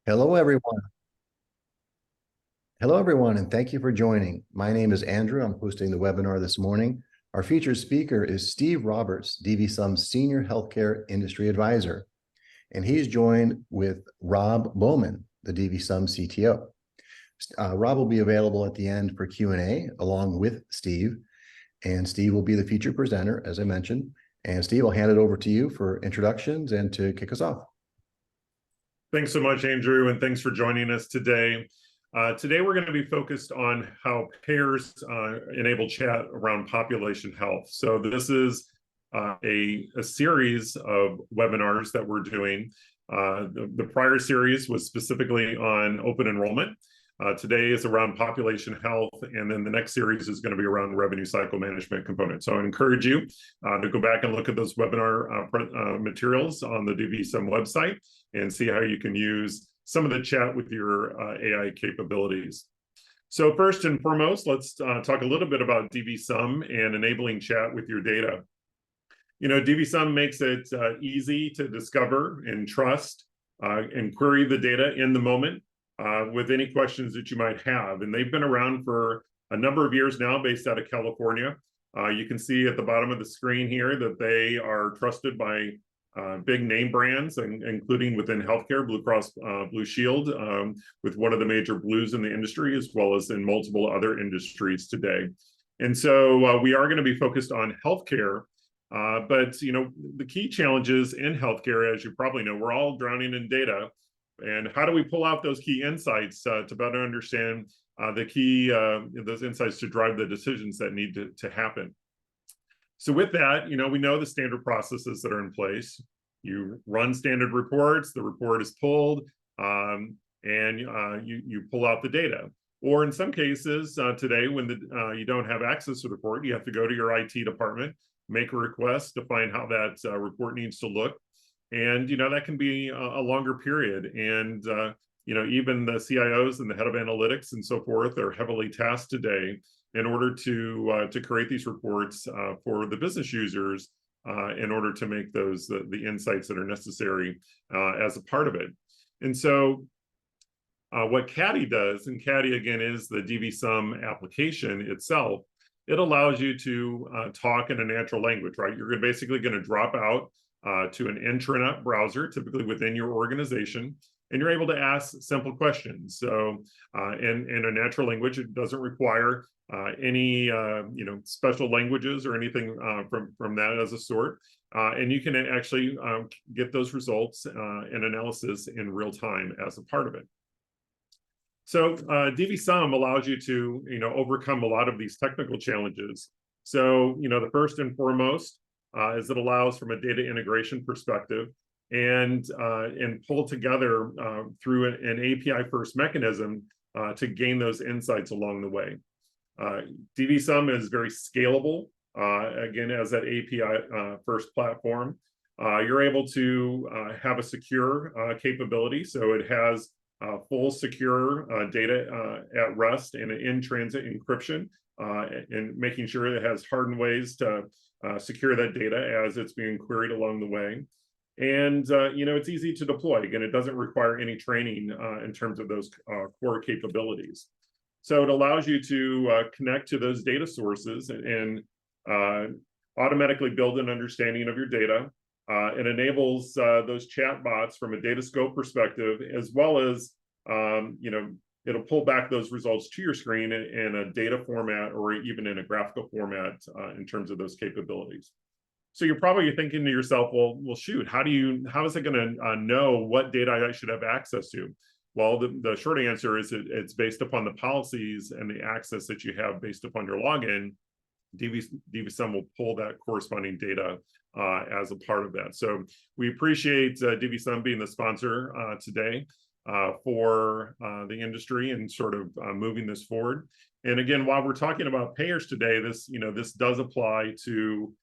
Hello, everyone. Hello, everyone, and thank you for joining. My name is Andrew. I'm hosting the webinar this morning. Our featured speaker is Steve Roberts, DvSum's Senior Healthcare Industry Advisor, and he's joined with Rob Bowman, the DvSum CTO. Rob will be available at the end for Q&A along with Steve, and Steve will be the featured presenter, as I mentioned. And Steve, I'll hand it over to you for introductions and to kick us off. Thanks so much, Andrew, and thanks for joining us today. Today, we're going to be focused on how payers enable chat around population health. So this is a series of webinars that we're doing. The prior series was specifically on open enrollment. Today is around population health, and then the next series is going to be around revenue cycle management component. So I encourage you to go back and look at those webinar materials on the DvSum website and see how you can use some of the chat with your AI capabilities. So first and foremost, let's talk a little bit about DvSum and enabling chat with your data. You know, DvSum makes it easy to discover and trust and query the data in the moment with any questions that you might have. And they've been around for a number of years now, based out of California. You can see at the bottom of the screen here that they are trusted by big name brands, including within healthcare, Blue Cross Blue Shield, with one of the major blues in the industry, as well as in multiple other industries today. And so we are going to be focused on healthcare. But, you know, the key challenges in healthcare, as you probably know, we're all drowning in data. And how do we pull out those key insights to better understand those insights to drive the decisions that need to happen? So with that, you know, we know the standard processes that are in place. You run standard reports, the report is pulled, and you pull out the data. Or in some cases today, when you don't have access to the report, you have to go to your IT department, make a request to find how that report needs to look. And, you know, that can be a longer period. And, you know, even the CIOs and the head of analytics and so forth are heavily tasked today in order to create these reports for the business users in order to make those the insights that are necessary as a part of it. And so what Caddy does, and Caddy again is the DvSum application itself, it allows you to talk in a natural language, right? You're basically going to drop out to an intranet browser, typically within your organization, and you're able to ask simple questions. So in a natural language, it doesn't require any you know, special languages or anything from that as a sort. And you can actually get those results and analysis in real time as a part of it. So DvSum allows you to, you know, overcome a lot of these technical challenges. So, you know, the first and foremost is it allows from a data integration perspective and pull together through an API first mechanism to gain those insights along the way. DvSum is very scalable, again, as that API first platform. You're able to have a secure capability, so it has full secure data at rest and an in-transit encryption, and making sure it has hardened ways to secure that data as it's being queried along the way. And, you know, it's easy to deploy. Again, it doesn't require any training in terms of those core capabilities. So it allows you to connect to those data sources and automatically build an understanding of your data. It enables those chat bots from a data scope perspective, as well as, you know, it'll pull back those results to your screen in a data format or even in a graphical format in terms of those capabilities. So you're probably thinking to yourself, well, shoot, how is it going to know what data I should have access to? Well, the short answer is it's based upon the policies and the access that you have based upon your login. DvSum will pull that corresponding data as a part of that. So we appreciate DvSum being the sponsor today for the industry and sort of moving this forward. And again, while we're talking about payers today, this does apply to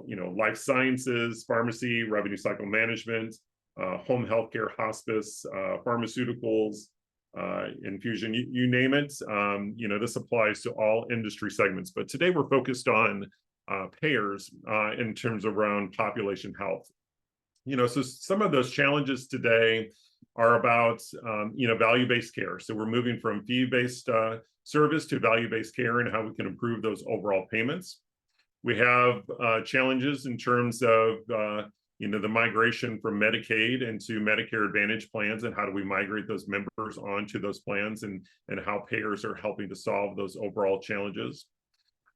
you know, life sciences, pharmacy, revenue cycle management, home healthcare, hospice, pharmaceuticals, infusion, you name it. You know, this applies to all industry segments. But today we're focused on payers in terms of around population health. You know, so some of those challenges today are about value-based care. So we're moving from fee-based service to value-based care and how we can improve those overall payments. We have challenges in terms of the migration from Medicaid into Medicare Advantage plans, and how do we migrate those members onto those plans, and how payers are helping to solve those overall challenges.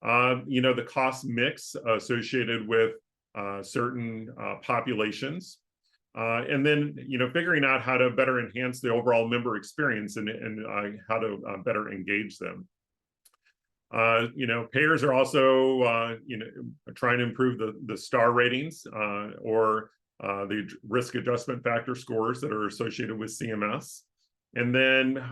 The cost mix associated with certain populations, and then figuring out how to better enhance the overall member experience, and how to better engage them. Payers are also trying to improve the star ratings or the risk adjustment factor scores that are associated with CMS, and then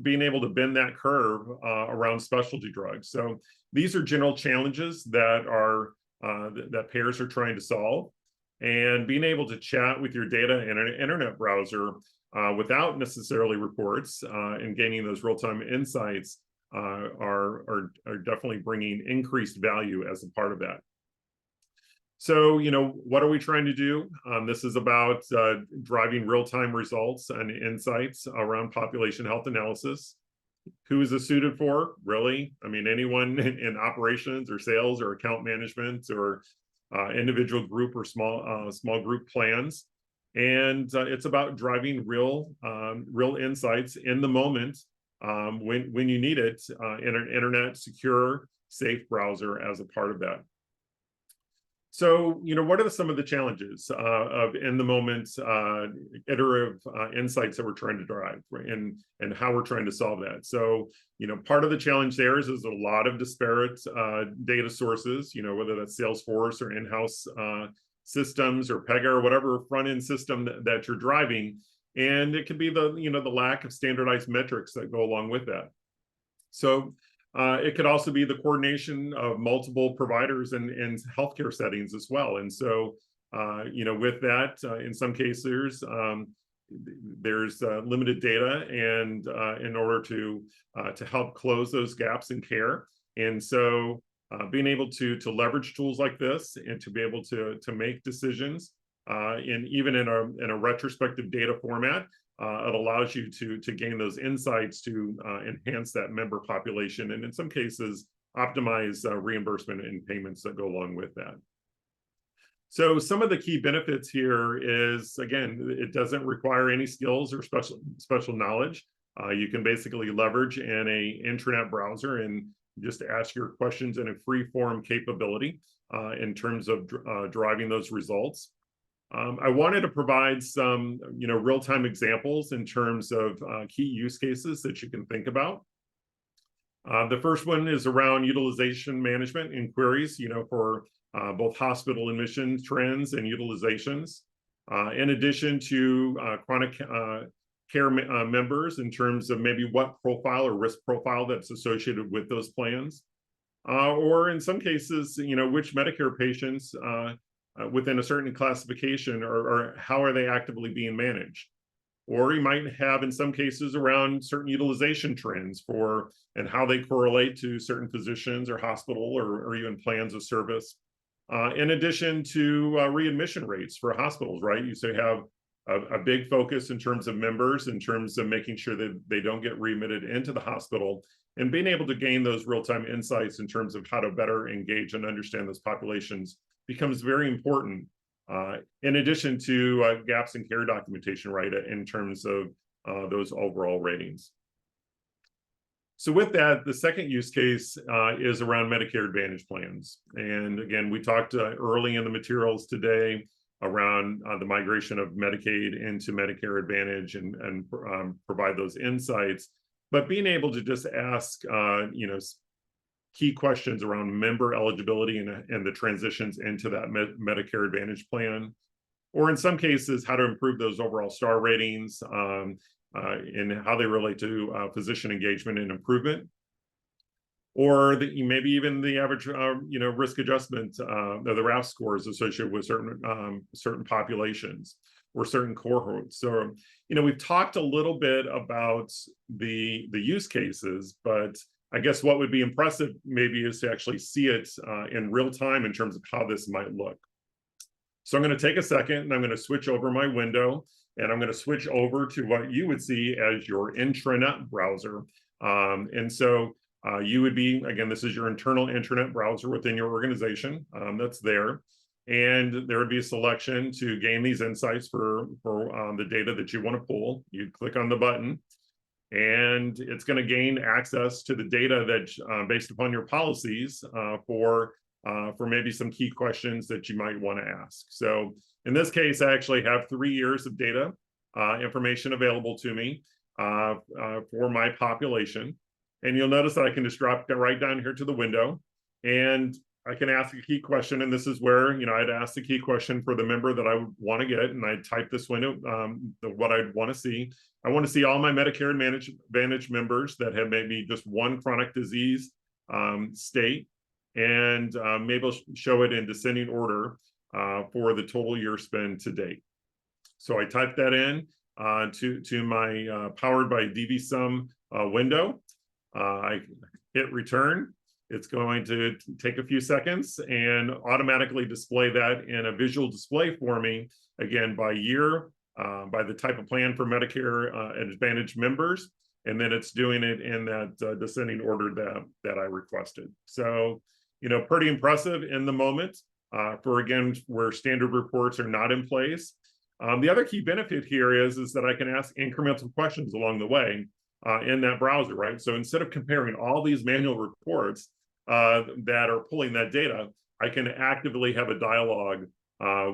being able to bend that curve around specialty drugs. So these are general challenges that are that payers are trying to solve, and being able to chat with your data in an internet browser without necessarily reports and gaining those real-time insights are definitely bringing increased value as a part of that. So, what are we trying to do? This is about driving real-time results and insights around population health analysis. Who is this suited for? Really? I mean, anyone in operations or sales or account management or individual group or small group plans. And it's about driving real insights in the moment when you need it in an internet secure, safe browser as a part of that. So, what are some of the challenges of in the moment iterative insights that we're trying to drive, right? And how we're trying to solve that? So, part of the challenge there is a lot of disparate data sources, whether that's Salesforce or in-house systems or Pega or whatever front-end system that you're driving. And it could be the lack of standardized metrics that go along with that. So it could also be the coordination of multiple providers in healthcare settings as well. And so, with that, in some cases, there's limited data, and in order to help close those gaps in care. And so being able to leverage tools like this and to be able to make decisions even in a retrospective data format, it allows you to gain those insights to enhance that member population, and in some cases optimize reimbursement and payments that go along with that. So some of the key benefits here is, again, it doesn't require any skills or special knowledge. You can basically leverage in a intranet browser and just ask your questions in a free form capability in terms of driving those results. I wanted to provide some, real-time examples in terms of key use cases that you can think about. The first one is around utilization management inquiries, for both hospital admission trends and utilizations, in addition to chronic care members in terms of maybe what profile or risk profile that's associated with those plans, or in some cases, which Medicare patients within a certain classification or how are they actively being managed. Or you might have in some cases around certain utilization trends and how they correlate to certain physicians or hospital or even plans of service. In addition to readmission rates for hospitals, right? You say have a big focus in terms of members, in terms of making sure that they don't get readmitted into the hospital, and being able to gain those real-time insights in terms of how to better engage and understand those populations becomes very important, in addition to gaps in care documentation, right, in terms of those overall ratings. So with that, the second use case is around Medicare Advantage plans. And again, we talked early in the materials today around the migration of Medicaid into Medicare Advantage and provide those insights. But being able to just ask, key questions around member eligibility and the transitions into that Medicare Advantage plan, or in some cases, how to improve those overall star ratings and how they relate to physician engagement and improvement, or maybe even the average, risk adjustment, the RAF scores associated with certain populations or certain cohorts. So, we've talked a little bit about the use cases, but I guess what would be impressive maybe is to actually see it in real time in terms of how this might look. So I'm going to take a second and I'm going to switch over my window and I'm going to switch over to what you would see as your intranet browser. And so you would be, again, this is your internal intranet browser within your organization that's there. And there would be a selection to gain these insights for the data that you want to pull. You'd click on the button, and it's going to gain access to the data that based upon your policies for maybe some key questions that you might want to ask. So in this case, I actually have 3 years of data information available to me for my population. And you'll notice that I can just drop right down here to the window, and I can ask a key question. And this is where, I'd ask the key question for the member that I would want to get, and I'd type this window, what I'd want to see. I want to see all my Medicare Advantage members that have maybe just one chronic disease state, and maybe I'll show it in descending order for the total year spend to date. So I type that in to my powered by DvSum window. I hit return. It's going to take a few seconds and automatically display that in a visual display for me, again, by year, by the type of plan for Medicare Advantage members, and then it's doing it in that descending order that I requested. So, pretty impressive in the moment for, again, where standard reports are not in place. The other key benefit here is that I can ask incremental questions along the way in that browser, right? So instead of comparing all these manual reports that are pulling that data, I can actively have a dialogue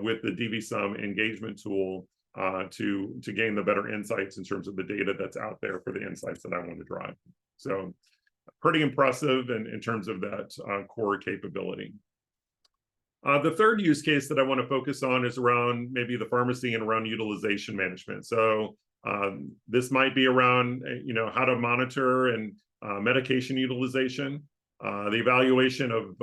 with the DvSum engagement tool to gain the better insights in terms of the data that's out there for the insights that I want to drive. So pretty impressive in terms of that core capability. The third use case that I want to focus on is around maybe the pharmacy and around utilization management. So this might be around, how to monitor and medication utilization, the evaluation of,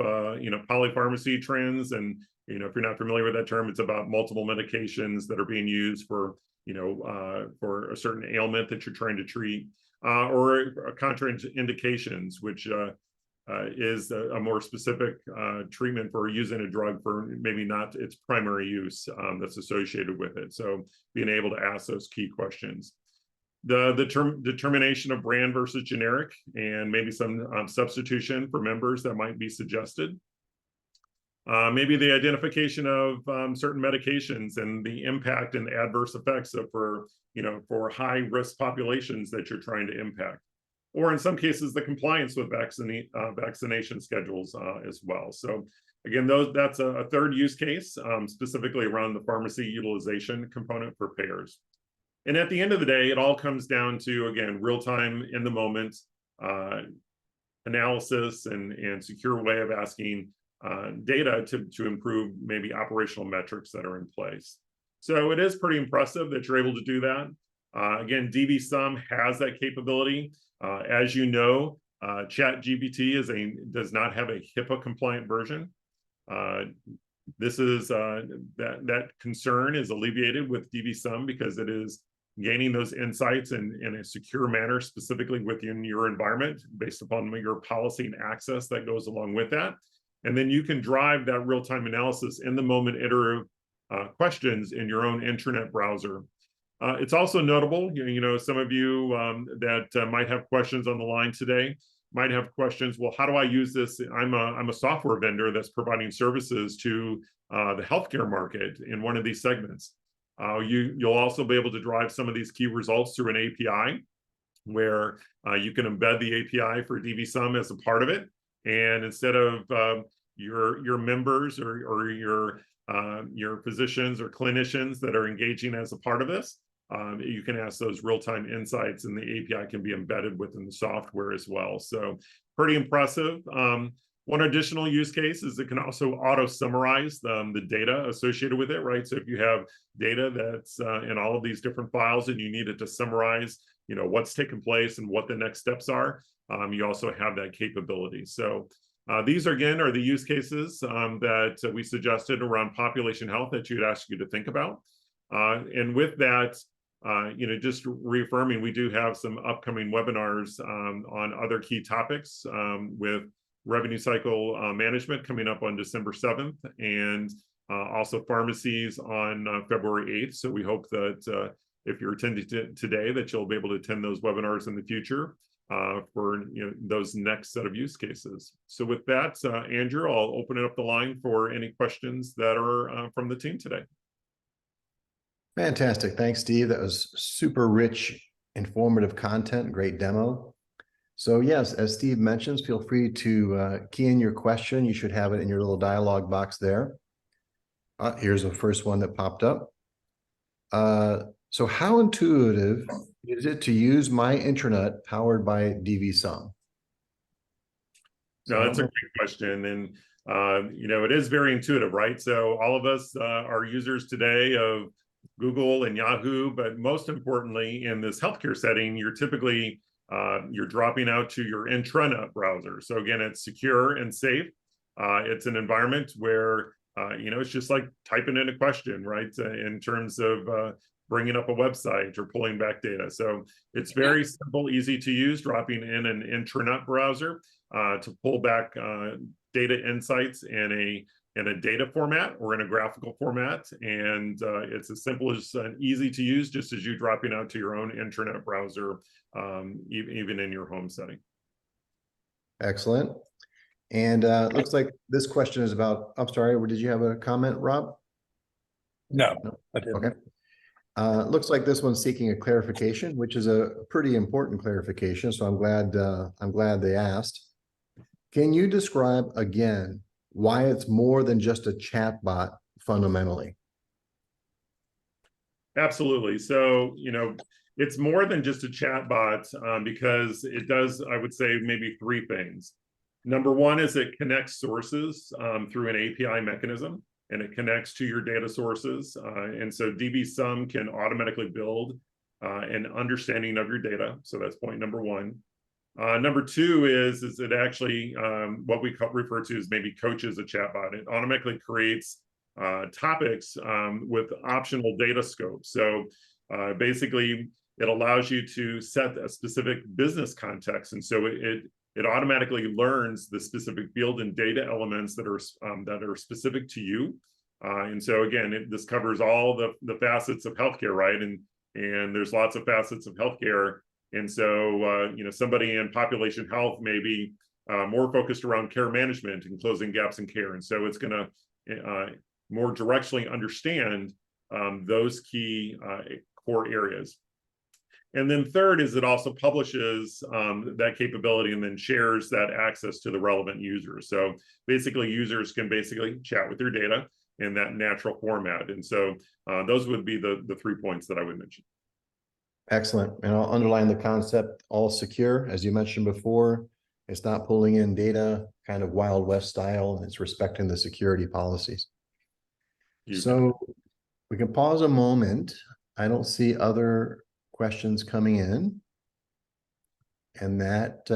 polypharmacy trends. And, if you're not familiar with that term, it's about multiple medications that are being used for, for a certain ailment that you're trying to treat, or contraindications, which is a more specific treatment for using a drug for maybe not its primary use that's associated with it. So being able to ask those key questions. The determination of brand versus generic, and maybe some substitution for members that might be suggested. Maybe the identification of certain medications and the impact and the adverse effects of for high risk populations that you're trying to impact. Or in some cases, the compliance with vaccination schedules as well. So again, that's a third use case, specifically around the pharmacy utilization component for payers. And at the end of the day, it all comes down to, again, real-time, in the moment analysis and secure way of asking data to improve maybe operational metrics that are in place. So it is pretty impressive that you're able to do that. Again, DvSum has that capability. As you know, ChatGPT does not have a HIPAA compliant version. This is that concern is alleviated with DvSum because it is gaining those insights in a secure manner, specifically within your environment, based upon your policy and access that goes along with that. And then you can drive that real-time analysis in the moment iterative questions in your own intranet browser. It's also notable, some of you that might have questions on the line today might have questions. Well, how do I use this? I'm a software vendor that's providing services to the healthcare market in one of these segments. You'll also be able to drive some of these key results through an API, where you can embed the API for DvSum as a part of it. And instead of your members or your physicians or clinicians that are engaging as a part of this, you can ask those real-time insights, and the API can be embedded within the software as well. So pretty impressive. One additional use case is it can also auto-summarize the data associated with it, right? So if you have data that's in all of these different files and you need it to summarize, what's taken place and what the next steps are, you also have that capability. So these are the use cases that we suggested around population health that you'd ask you to think about. And with that, just reaffirming, we do have some upcoming webinars on other key topics with revenue cycle management coming up on December 7th, and also pharmacies on February 8th. So we hope that if you're attending today, that you'll be able to attend those webinars in the future for those next set of use cases. So with that, Andrew, I'll open it up the line for any questions that are from the team today. Fantastic. Thanks, Steve. That was super rich, informative content, great demo. So yes, as Steve mentions, feel free to key in your question. You should have it in your little dialog box there. Here's the first one that popped up. So how intuitive is it to use my intranet powered by DvSum? No, that's a great question. And, it is very intuitive, right? So all of us are users today of Google and Yahoo, but most importantly, in this healthcare setting, you're typically, you're dropping out to your intranet browser. So again, it's secure and safe. It's an environment where, it's just like typing in a question, right? In terms of bringing up a website or pulling back data. So it's very simple, easy to use, dropping in an intranet browser to pull back data insights in a data format or in a graphical format. And it's as simple as easy to use, just as you dropping out to your own intranet browser, even in your home setting. Excellent. And looks like this question is about, I'm sorry, did you have a comment, Rob? No, I didn't. Okay. Looks like this one's seeking a clarification, which is a pretty important clarification. So I'm glad they asked. Can you describe again why it's more than just a chatbot fundamentally? Absolutely. So, it's more than just a chatbot because it does, I would say, maybe three things. Number one is it connects sources through an API mechanism, and it connects to your data sources. And so DvSum can automatically build an understanding of your data. So that's point number one. Number two is it actually what we refer to as maybe coaches a chatbot. It automatically creates topics with optional data scope. So basically, it allows you to set a specific business context, and so it automatically learns the specific field and data elements that are specific to you. And so again, this covers all the facets of healthcare, right? And there's lots of facets of healthcare. And so somebody in population health may be more focused around care management and closing gaps in care. And so it's going to more directionally understand those key core areas. And then third is it also publishes that capability and then shares that access to the relevant users. So basically users can chat with their data in that natural format. And so those would be the 3 points that I would mention. Excellent. And I'll underline the concept, all secure, as you mentioned before. It's not pulling in data kind of Wild West style, and it's respecting the security policies. So we can pause a moment. I don't see other questions coming in, and that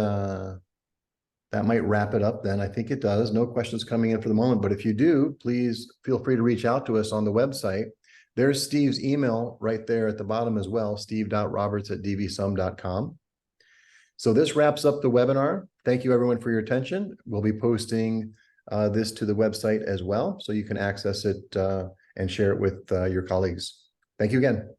might wrap it up then. I think it does. No questions coming in for the moment, but if you do, please feel free to reach out to us on the website. There's Steve's email right there at the bottom as well, steve.roberts@dvsum.com. So this wraps up the webinar. Thank you everyone for your attention. We'll be posting this to the website as well, so you can access it and share it with your colleagues. Thank you again.